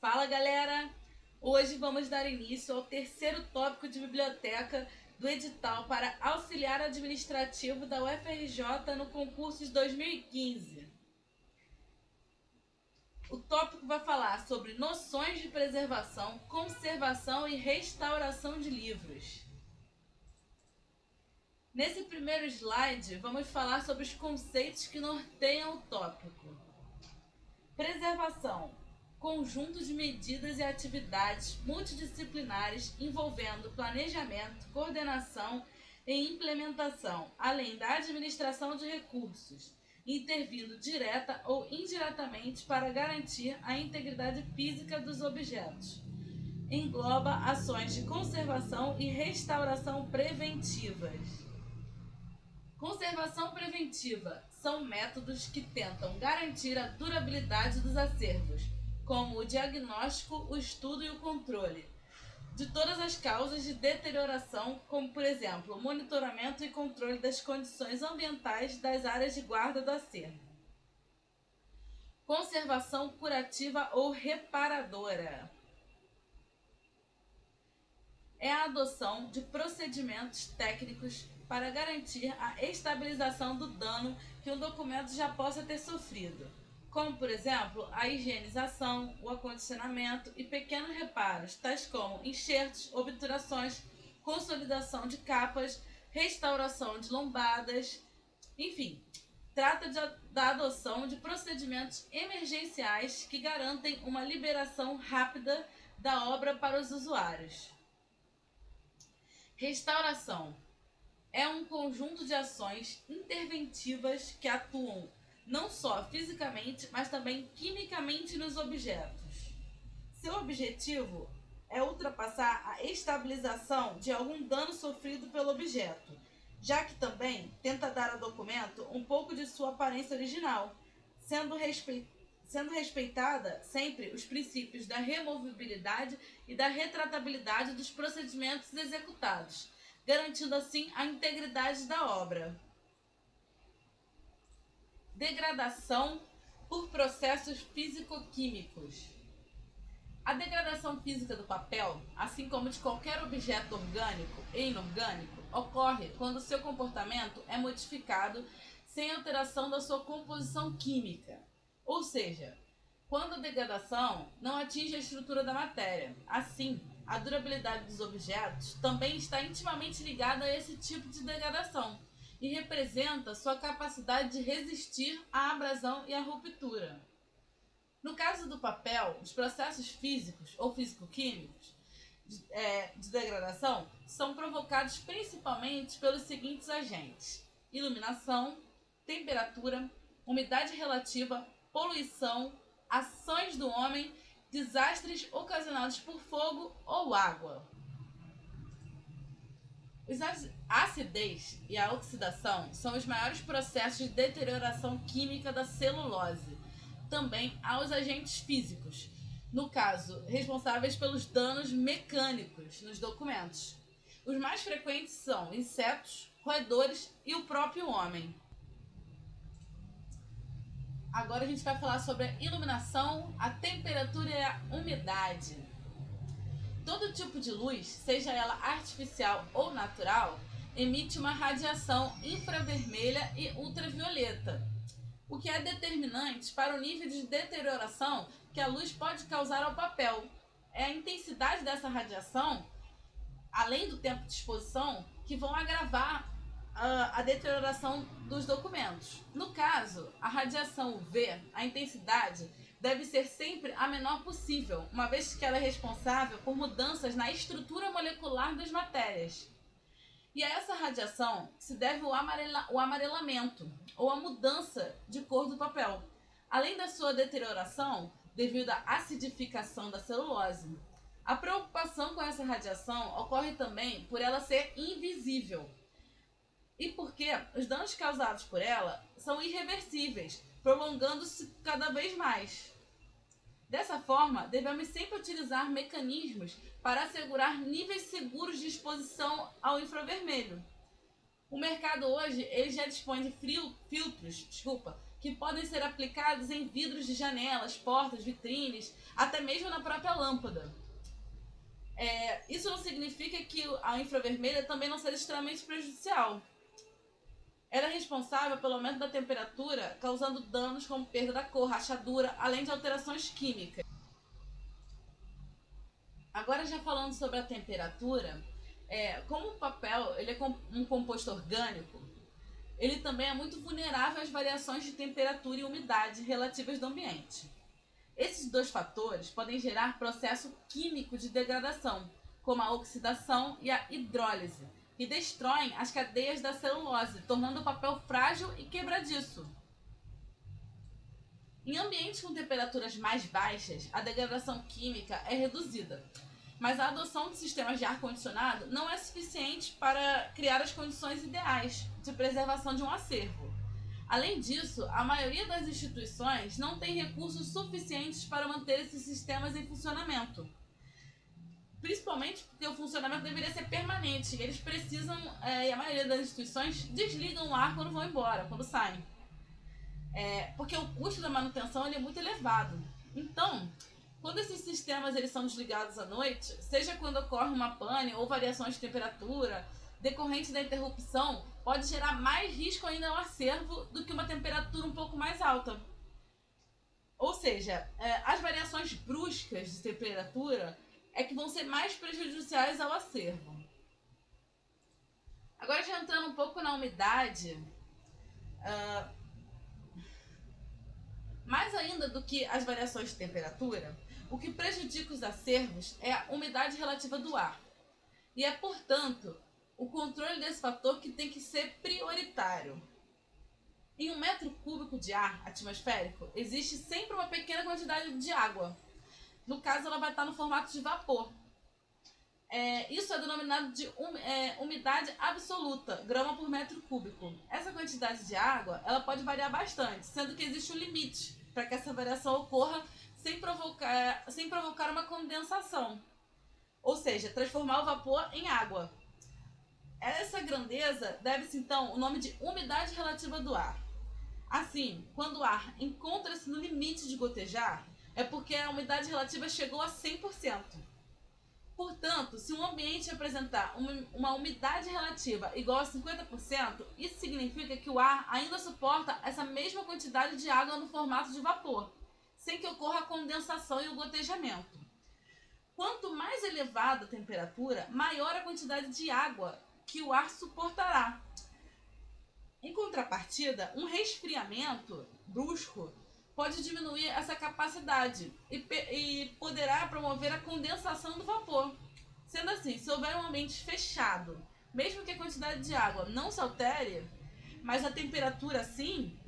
Fala, galera! Hoje vamos dar início ao terceiro tópico de biblioteca do edital para auxiliar administrativo da UFRJ no concurso de 2015. O tópico vai falar sobre noções de preservação, conservação e restauração de livros. Nesse primeiro slide, vamos falar sobre os conceitos que norteiam o tópico. Preservação: conjunto de medidas e atividades multidisciplinares envolvendo planejamento, coordenação e implementação, além da administração de recursos, intervindo direta ou indiretamente para garantir a integridade física dos objetos. Engloba ações de conservação e restauração preventivas. Conservação preventiva são métodos que tentam garantir a durabilidade dos acervos, como o diagnóstico, o estudo e o controle de todas as causas de deterioração, como, por exemplo, o monitoramento e controle das condições ambientais das áreas de guarda do acervo. Conservação curativa ou reparadora é a adoção de procedimentos técnicos para garantir a estabilização do dano que um documento já possa ter sofrido, como, por exemplo, a higienização, o acondicionamento e pequenos reparos, tais como enxertos, obturações, consolidação de capas, restauração de lombadas, enfim. Trata da adoção de procedimentos emergenciais que garantem uma liberação rápida da obra para os usuários. Restauração é um conjunto de ações interventivas que atuam não só fisicamente, mas também quimicamente nos objetos. Seu objetivo é ultrapassar a estabilização de algum dano sofrido pelo objeto, já que também tenta dar ao documento um pouco de sua aparência original, sendo respeitada sempre os princípios da removibilidade e da retratabilidade dos procedimentos executados, garantindo assim a integridade da obra. Degradação por processos físico-químicos. A degradação física do papel, assim como de qualquer objeto orgânico e inorgânico, ocorre quando seu comportamento é modificado sem alteração da sua composição química. Ou seja, quando a degradação não atinge a estrutura da matéria. Assim, a durabilidade dos objetos também está intimamente ligada a esse tipo de degradação e representa sua capacidade de resistir à abrasão e à ruptura. No caso do papel, os processos físicos ou físico-químicos de degradação são provocados principalmente pelos seguintes agentes: iluminação, temperatura, umidade relativa, poluição, ações do homem, desastres ocasionados por fogo ou água. A acidez e a oxidação são os maiores processos de deterioração química da celulose. Também há os agentes físicos, no caso, responsáveis pelos danos mecânicos nos documentos. Os mais frequentes são insetos, roedores e o próprio homem. Agora a gente vai falar sobre a iluminação, a temperatura e a umidade. Todo tipo de luz, seja ela artificial ou natural, emite uma radiação infravermelha e ultravioleta, o que é determinante para o nível de deterioração que a luz pode causar ao papel. É a intensidade dessa radiação, além do tempo de exposição, que vão agravar a deterioração dos documentos. No caso, a radiação UV, a intensidade deve ser sempre a menor possível, uma vez que ela é responsável por mudanças na estrutura molecular das matérias. E a essa radiação se deve o amarelamento, ou a mudança de cor do papel, além da sua deterioração devido à acidificação da celulose. A preocupação com essa radiação ocorre também por ela ser invisível, e porque os danos causados por ela são irreversíveis, prolongando-se cada vez mais. Dessa forma, devemos sempre utilizar mecanismos para assegurar níveis seguros de exposição ao infravermelho. O mercado hoje ele já dispõe de filtros que podem ser aplicados em vidros de janelas, portas, vitrines, até mesmo na própria lâmpada. Isso não significa que a infravermelha também não seja extremamente prejudicial. Ela é responsável pelo aumento da temperatura, causando danos como perda da cor, rachadura, além de alterações químicas. Agora, já falando sobre a temperatura, como o papel ele é um composto orgânico, ele também é muito vulnerável às variações de temperatura e umidade relativas do ambiente. Esses dois fatores podem gerar processo químico de degradação, como a oxidação e a hidrólise, que destroem as cadeias da celulose, tornando o papel frágil e quebradiço. Em ambientes com temperaturas mais baixas, a degradação química é reduzida, mas a adoção de sistemas de ar-condicionado não é suficiente para criar as condições ideais de preservação de um acervo. Além disso, a maioria das instituições não tem recursos suficientes para manter esses sistemas em funcionamento. Principalmente porque o funcionamento deveria ser permanente. Eles precisam, e a maioria das instituições desligam o ar quando vão embora, quando saem. Porque o custo da manutenção ele é muito elevado. Então, quando esses sistemas eles são desligados à noite, seja quando ocorre uma pane ou variações de temperatura, decorrente da interrupção, pode gerar mais risco ainda ao acervo do que uma temperatura um pouco mais alta. Ou seja, as variações bruscas de temperatura que vão ser mais prejudiciais ao acervo. Agora, já entrando um pouco na umidade, mais ainda do que as variações de temperatura, o que prejudica os acervos é a umidade relativa do ar. E portanto, o controle desse fator que tem que ser prioritário. Em 1 metro cúbico de ar atmosférico, existe sempre uma pequena quantidade de água. No caso, ela vai estar no formato de vapor. Isso é denominado de umidade absoluta, grama por metro cúbico. Essa quantidade de água ela pode variar bastante, sendo que existe um limite para que essa variação ocorra sem provocar uma condensação. Ou seja, transformar o vapor em água. Essa grandeza deve-se, então, ao nome de umidade relativa do ar. Assim, quando o ar encontra-se no limite de gotejar, é porque a umidade relativa chegou a 100%. Portanto, se um ambiente apresentar uma umidade relativa igual a 50%, isso significa que o ar ainda suporta essa mesma quantidade de água no formato de vapor, sem que ocorra a condensação e o gotejamento. Quanto mais elevada a temperatura, maior a quantidade de água que o ar suportará. Em contrapartida, um resfriamento brusco pode diminuir essa capacidade e poderá promover a condensação do vapor. Sendo assim, se houver um ambiente fechado, mesmo que a quantidade de água não se altere, mas a temperatura sim,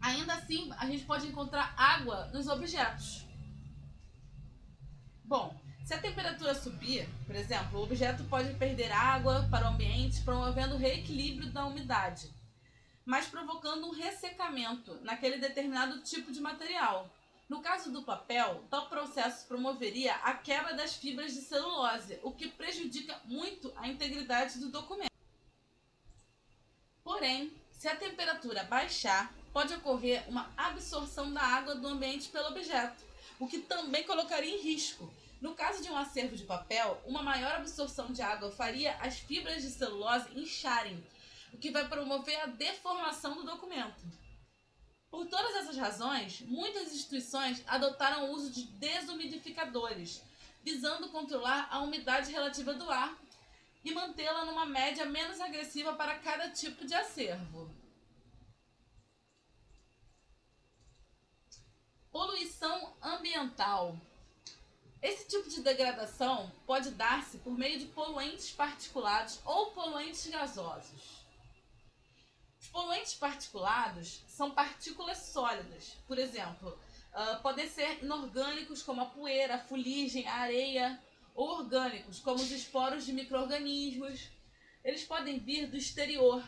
ainda assim a gente pode encontrar água nos objetos. Bom, se a temperatura subir, por exemplo, o objeto pode perder água para o ambiente, promovendo o reequilíbrio da umidade, mas provocando um ressecamento naquele determinado tipo de material. No caso do papel, tal processo promoveria a quebra das fibras de celulose, o que prejudica muito a integridade do documento. Porém, se a temperatura baixar, pode ocorrer uma absorção da água do ambiente pelo objeto, o que também colocaria em risco. No caso de um acervo de papel, uma maior absorção de água faria as fibras de celulose incharem, o que vai promover a deformação do documento. Por todas essas razões, muitas instituições adotaram o uso de desumidificadores, visando controlar a umidade relativa do ar e mantê-la numa média menos agressiva para cada tipo de acervo. Poluição ambiental. Esse tipo de degradação pode dar-se por meio de poluentes particulados ou poluentes gasosos. Os poluentes particulados são partículas sólidas, por exemplo, podem ser inorgânicos como a poeira, a fuligem, a areia, ou orgânicos como os esporos de micro-organismos. Eles podem vir do exterior,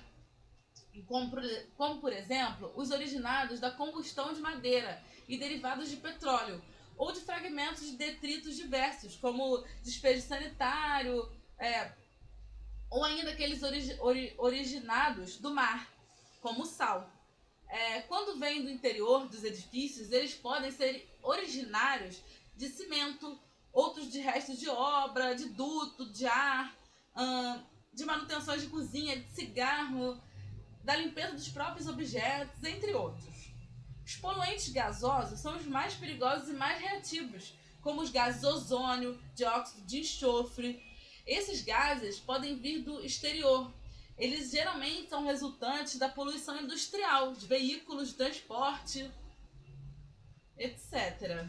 como por exemplo os originados da combustão de madeira e derivados de petróleo, ou de fragmentos de detritos diversos, como despejo sanitário, ou ainda aqueles originados do mar, como o sal. Quando vêm do interior dos edifícios, eles podem ser originários de cimento, outros de restos de obra, de duto, de ar, de manutenções de cozinha, de cigarro, da limpeza dos próprios objetos, entre outros. Os poluentes gasosos são os mais perigosos e mais reativos, como os gases ozônio, dióxido de enxofre. Esses gases podem vir do exterior. Eles geralmente são resultantes da poluição industrial, de veículos de transporte, etc.